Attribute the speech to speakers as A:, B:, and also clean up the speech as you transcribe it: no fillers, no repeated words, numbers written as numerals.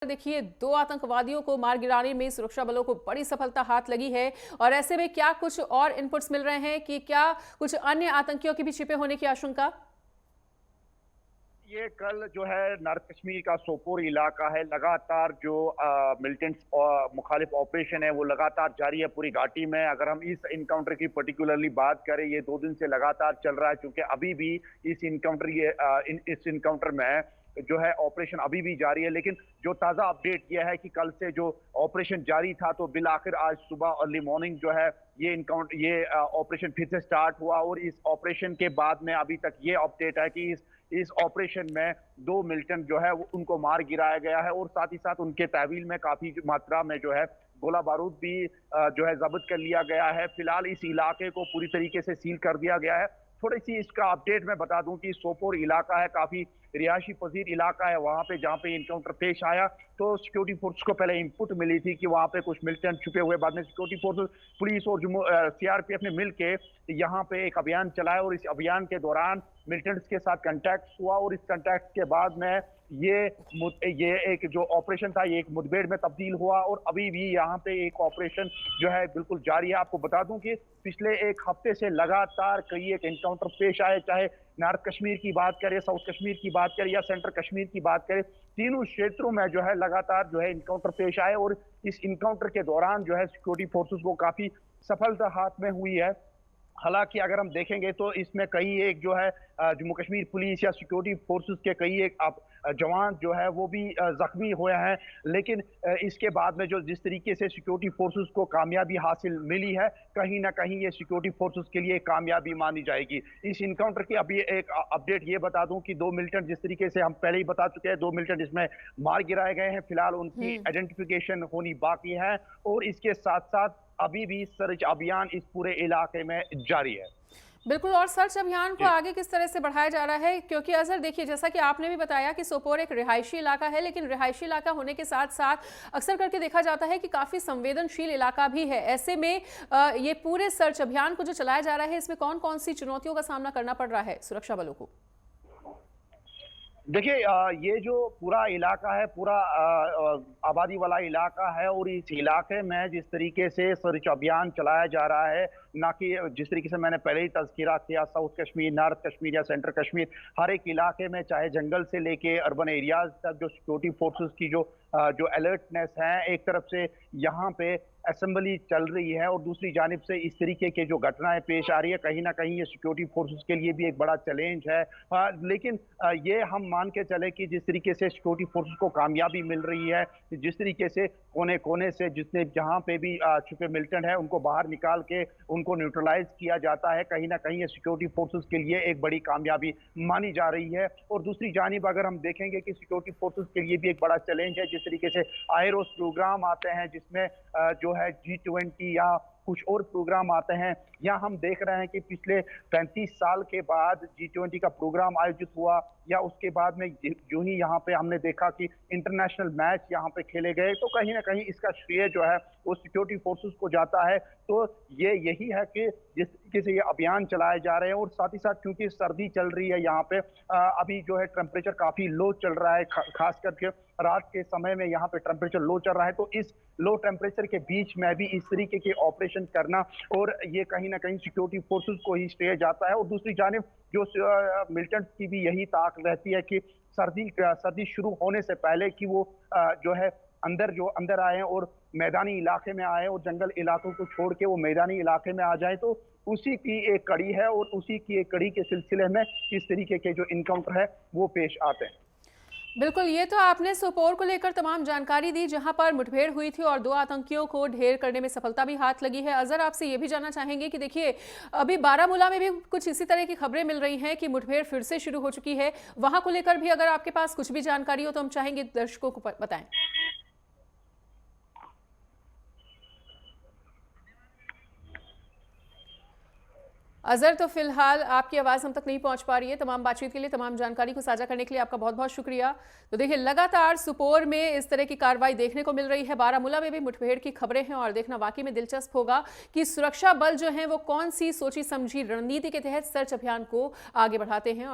A: देखिए, दो आतंकवादियों को मार गिराने में सुरक्षा बलों को बड़ी सफलता हाथ लगी है। और ऐसे में क्या कुछ और इनपुट्स मिल रहे हैं कि क्या कुछ अन्य आतंकियों के भी छिपे होने की आशंका?
B: ये कल जो है नॉर्थ कश्मीर का सोपोर इलाका है। लगातार जो मिलिटेंट मुखालिफ ऑपरेशन है वो लगातार जारी है पूरी घाटी में। अगर हम इस इनकाउंटर की पर्टिकुलरली बात करें, ये 2 दिन से लगातार चल रहा है, क्योंकि अभी भी इस इनकाउंटर में जो है ऑपरेशन अभी भी जारी है। लेकिन जो ताजा अपडेट यह है कि कल से जो ऑपरेशन जारी था, तो बिल आखिर आज सुबह अर्ली मॉर्निंग जो है ये ऑपरेशन फिर से स्टार्ट हुआ। और इस ऑपरेशन के बाद में अभी तक ये अपडेट है कि इस ऑपरेशन में 2 मिलिटेंट जो है उनको मार गिराया गया है। और साथ ही साथ उनके तहवील में काफी मात्रा में जो है गोला बारूद भी जो है जब्त कर लिया गया है। फिलहाल इस इलाके को पूरी तरीके से सील कर दिया गया है। थोड़ी सी इसका अपडेट मैं बता दूं कि सोपोर इलाका है, काफी रिहायशी पजीर इलाका है। वहां पे जहां पे इनकाउंटर पेश आया तो सिक्योरिटी फोर्स को पहले इनपुट मिली थी कि वहां पे कुछ मिलिटेंट छुपे हुए। बाद में सिक्योरिटी फोर्स, पुलिस और सीआरपीएफ ने मिलकर यहाँ पे एक अभियान चलाया। और इस अभियान के दौरान मिलिटेंट्स के साथ कंटैक्ट हुआ। और इस कंटैक्ट के बाद में ये एक जो ऑपरेशन था, ये एक मुठभेड़ में तब्दील हुआ। और अभी भी यहाँ पे एक ऑपरेशन जो है बिल्कुल जारी है। आपको बता दूं कि पिछले एक हफ्ते से लगातार कई एक एनकाउंटर पेश आए, चाहे नॉर्थ कश्मीर की बात करें, साउथ कश्मीर की बात करें या सेंट्रल कश्मीर की बात करें, तीनों क्षेत्रों में जो है लगातार जो है इनकाउंटर पेश आए। और इस इनकाउंटर के दौरान जो है सिक्योरिटी फोर्सेस को काफी सफलता हाथ में हुई है। हालांकि अगर हम देखेंगे तो इसमें कई एक जो है जम्मू कश्मीर पुलिस या सिक्योरिटी फोर्सेस के कई एक जवान जो है वो भी जख्मी हुए हैं। लेकिन इसके बाद में जो जिस तरीके से सिक्योरिटी फोर्सेस को कामयाबी हासिल मिली है, कहीं ना कहीं ये सिक्योरिटी फोर्सेस के लिए कामयाबी मानी जाएगी। इस इनकाउंटर की अभी एक अपडेट ये बता दूं कि 2 मिलिटेंट, जिस तरीके से हम पहले ही बता चुके हैं, 2 मिलिटेंट इसमें मार गिराए गए हैं। फिलहाल उनकी आइडेंटिफिकेशन होनी बाकी है। और इसके साथ साथ अभी भी सर्च अभियान इस पूरे इलाके में जारी है।
A: बिल्कुल। और सर्च अभियान को आगे किस तरह से बढ़ाया जा रहा है? क्योंकि अजहर, देखिए, जैसा कि आपने भी बताया कि सोपोर एक रिहायशी इलाका है, लेकिन रिहायशी इलाका होने के साथ साथ अक्सर करके देखा जाता है कि काफी संवेदनशील इलाका भी है। ऐसे में ये पूरे सर्च अभियान को जो चलाया जा रहा है, इसमें कौन कौन सी चुनौतियों का सामना करना पड़ रहा है सुरक्षा बलों को?
B: देखिए, ये जो पूरा इलाका है, पूरा आबादी वाला इलाका है। और इस इलाके में जिस तरीके से सर्च अभियान चलाया जा रहा है, ना कि जिस तरीके से मैंने पहले ही तज़किरा किया, साउथ कश्मीर, नॉर्थ कश्मीर या सेंट्रल कश्मीर, हर एक इलाके में चाहे जंगल से लेके अर्बन एरियाज तक जो सिक्योरिटी फोर्सेस की जो अलर्टनेस है, एक तरफ से यहाँ पे असेंबली चल रही है और दूसरी जानिब से इस तरीके के जो घटनाएं पेश आ रही है, कहीं ना कहीं ये सिक्योरिटी फोर्सेस के लिए भी एक बड़ा चैलेंज है। लेकिन ये हम मान के चले कि जिस तरीके से सिक्योरिटी फोर्सेस को कामयाबी मिल रही है, जिस तरीके से कोने कोने से जिसने जहां पे भी छुपे मिलिटेंट है उनको बाहर निकाल के उनको न्यूट्रलाइज किया जाता है, कहीं ना कहीं ये सिक्योरिटी फोर्सेस के लिए एक बड़ी कामयाबी मानी जा रही है। और दूसरी जानिब अगर हम देखेंगे कि सिक्योरिटी फोर्सेस के लिए भी एक बड़ा चैलेंज है, जिस तरीके से आयरोस प्रोग्राम आते हैं, जिसमें जो है G20 या कुछ और प्रोग्राम आते हैं। यहाँ हम देख रहे हैं कि पिछले 35 साल के बाद G20 का प्रोग्राम आयोजित हुआ, या उसके बाद में जो ही यहाँ पे हमने देखा कि इंटरनेशनल मैच यहाँ पे खेले गए, तो कहीं ना कहीं इसका श्रेय जो है वो सिक्योरिटी फोर्सेस को जाता है। तो ये यही है कि जिस तरीके से ये अभियान चलाए जा रहे हैं। और साथ ही साथ क्योंकि सर्दी चल रही है यहाँ पे, अभी जो है टेम्परेचर काफी लो चल रहा है, खास करके रात के समय में यहाँ पे टेम्परेचर लो चल रहा है। तो इस लो टेम्परेचर के बीच में भी इस तरीके के ऑपरेशन करना, और ये कहीं ना कहीं सिक्योरिटी फोर्सेस को ही श्रेय जाता है। और दूसरी जानिब जो मिलिटेंट्स की भी यही ताक रहती है कि सर्दी शुरू होने से पहले कि वो जो है अंदर आए और मैदानी इलाके में आए और जंगल इलाकों को छोड़ के वो मैदानी इलाके में आ जाए। तो उसी की एक कड़ी है, और उसी की एक कड़ी के सिलसिले में इस तरीके के जो इनकाउंटर है वो पेश आते हैं।
A: बिल्कुल। ये तो आपने सोपोर को लेकर तमाम जानकारी दी, जहां पर मुठभेड़ हुई थी और 2 आतंकियों को ढेर करने में सफलता भी हाथ लगी है। अजहर, आपसे ये भी जानना चाहेंगे कि देखिए, अभी बारामूला में भी कुछ इसी तरह की खबरें मिल रही हैं कि मुठभेड़ फिर से शुरू हो चुकी है। वहां को लेकर भी अगर आपके पास कुछ भी जानकारी हो तो हम चाहेंगे दर्शकों को बताएं। अजहर, तो फिलहाल आपकी आवाज़ हम तक नहीं पहुंच पा रही है। तमाम बातचीत के लिए, तमाम जानकारी को साझा करने के लिए आपका बहुत बहुत शुक्रिया। तो देखिए, लगातार सुपोर में इस तरह की कार्रवाई देखने को मिल रही है। बारामूला में भी मुठभेड़ की खबरें हैं और देखना वाकई में दिलचस्प होगा कि सुरक्षा बल जो हैं वो कौन सी सोची समझी रणनीति के तहत सर्च अभियान को आगे बढ़ाते हैं। और